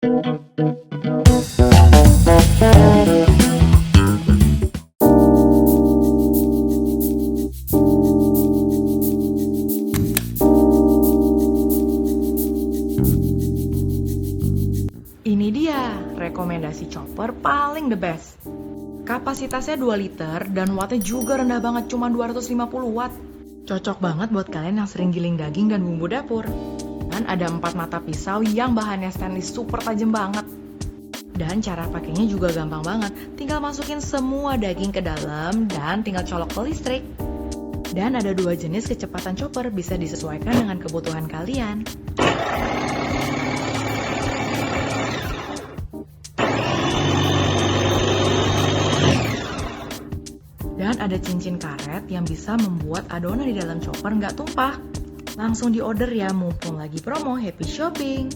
Ini dia rekomendasi chopper paling the best. Kapasitasnya 2 liter dan wattnya juga rendah banget, cuma 250 watt. Cocok banget buat kalian yang sering giling daging dan bumbu dapur. Dan ada 4 mata pisau yang bahannya stainless super tajam banget. Dan cara pakainya juga gampang banget. Tinggal masukin semua daging ke dalam dan tinggal colok ke listrik. Dan ada 2 jenis kecepatan chopper, bisa disesuaikan dengan kebutuhan kalian. Dan ada cincin karet yang bisa membuat adonan di dalam chopper nggak tumpah. Langsung di order ya, mumpung lagi promo. Happy shopping!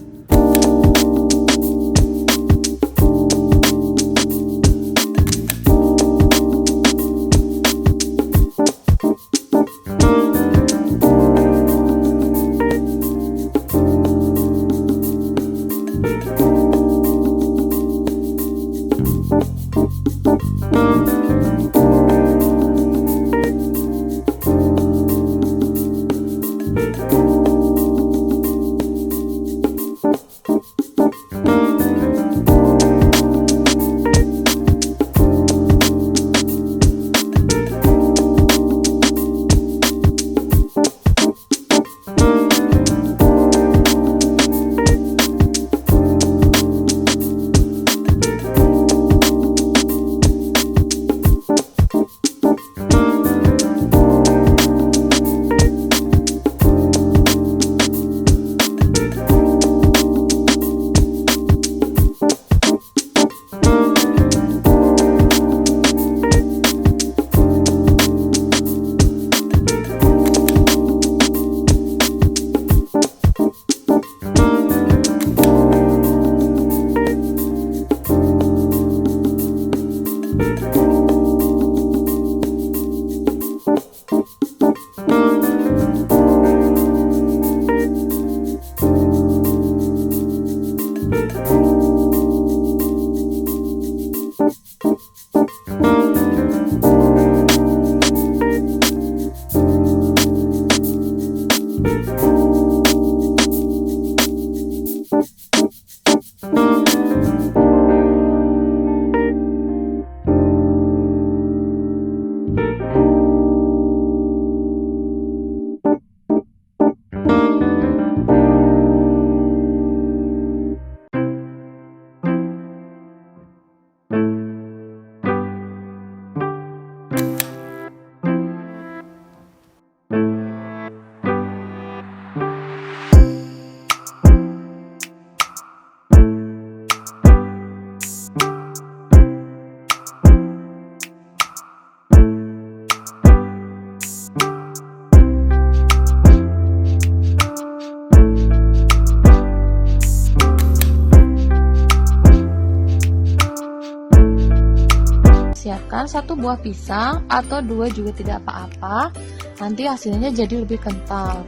Siapkan 1 buah pisang atau 2 juga tidak apa-apa, nanti hasilnya jadi lebih kental.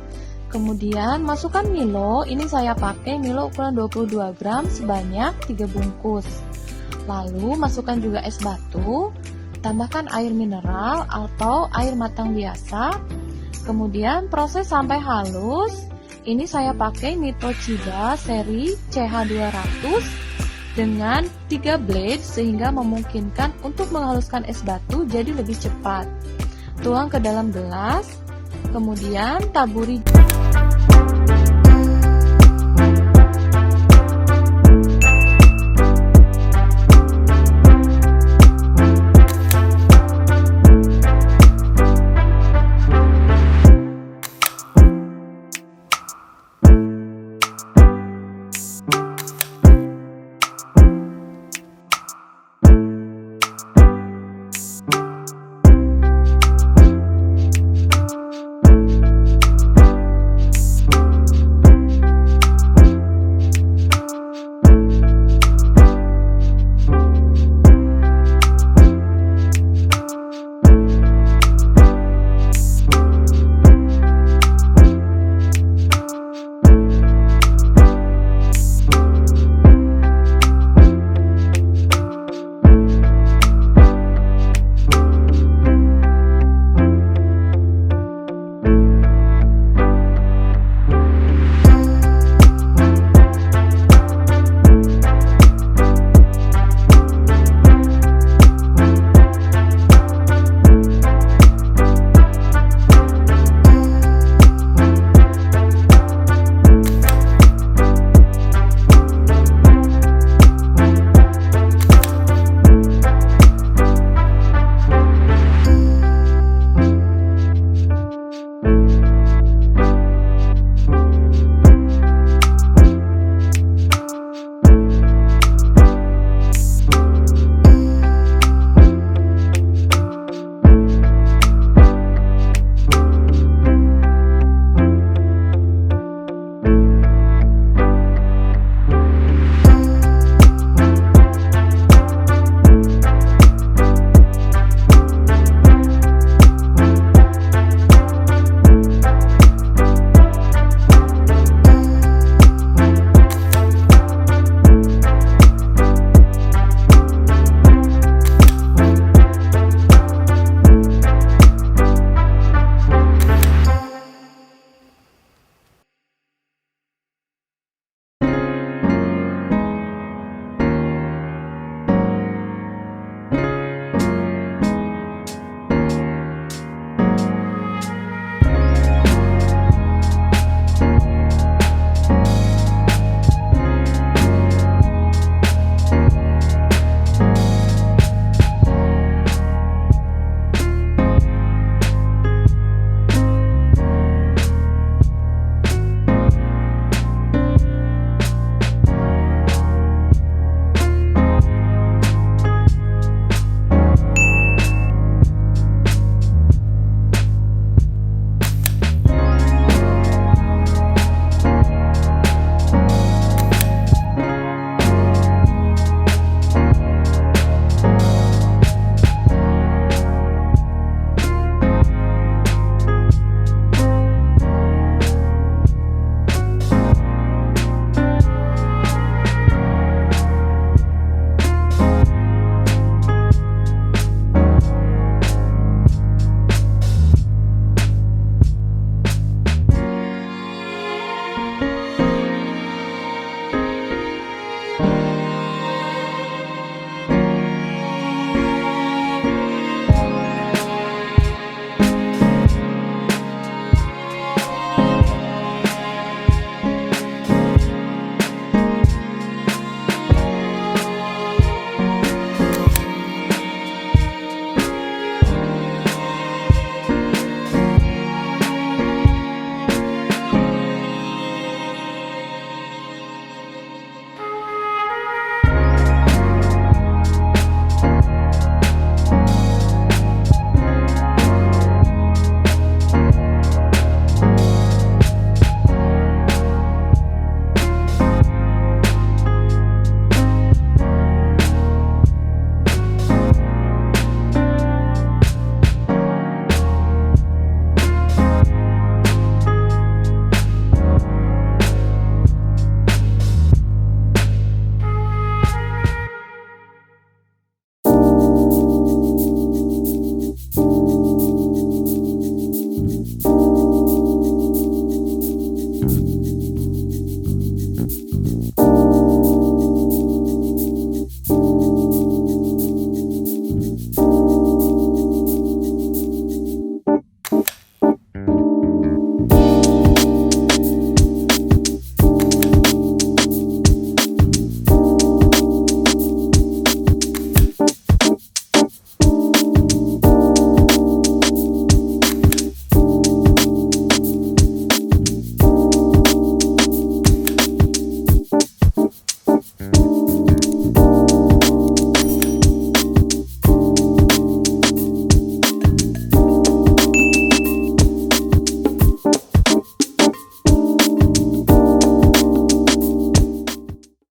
Kemudian masukkan Milo, ini saya pakai Milo ukuran 22 gram sebanyak 3 bungkus. Lalu masukkan juga es batu, tambahkan air mineral atau air matang biasa. Kemudian proses sampai halus, ini saya pakai Mitochida seri CH200 dengan 3 blade sehingga memungkinkan untuk menghaluskan es batu jadi lebih cepat. Tuang ke dalam gelas, kemudian taburi